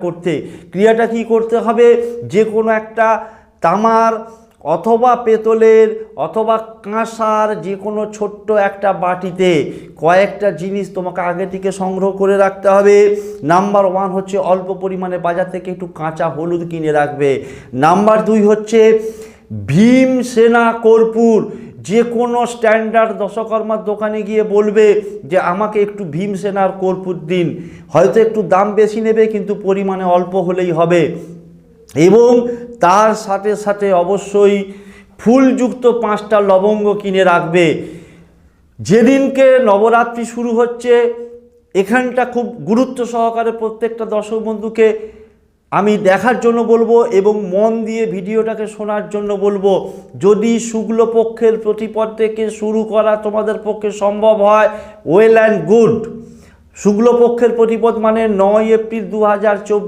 করতে ক্রিয়াটা কি করতে হবে, যে কোনো একটা তামার অথবা পেতলের অথবা কাঁসার যে কোনো ছোট্ট একটা বাটিতে কয়েকটা জিনিস তোমাকে আগে থেকে সংগ্রহ করে রাখতে হবে। নাম্বার 1 হচ্ছে অল্প পরিমাণে বাজার থেকে একটু কাঁচা হলুদ কিনে রাখবে। নাম্বার 2 হচ্ছে ভীমসেনা কর্পূর। যে কোনো স্ট্যান্ডার্ড দশকর্মার দোকানে গিয়ে বলবে যে আমাকে একটু ভীমসেনার কর্পূর দিন, হয়তো একটু দাম বেশি নেবে কিন্তু পরিমাণে অল্প হলেই হবে। এবং তার সাথে সাথে অবশ্যই ফুলযুক্ত 5টা লবঙ্গ কিনে রাখবে। যেদিনকে নবরাত্রি শুরু হচ্ছে এখানটা খুব গুরুত্ব সহকারে প্রত্যেকটা দর্শক বন্ধুকে আমি দেখার জন্য বলবো এবং মন দিয়ে ভিডিওটাকে শোনার জন্য বলবো। যদি শুক্লপক্ষের প্রতিপদ থেকে শুরু করা তোমাদের পক্ষে সম্ভব হয়, ওয়েল অ্যান্ড গুড। শুক্লপক্ষের প্রতিপদ মানে 9 এপ্রিল 2024।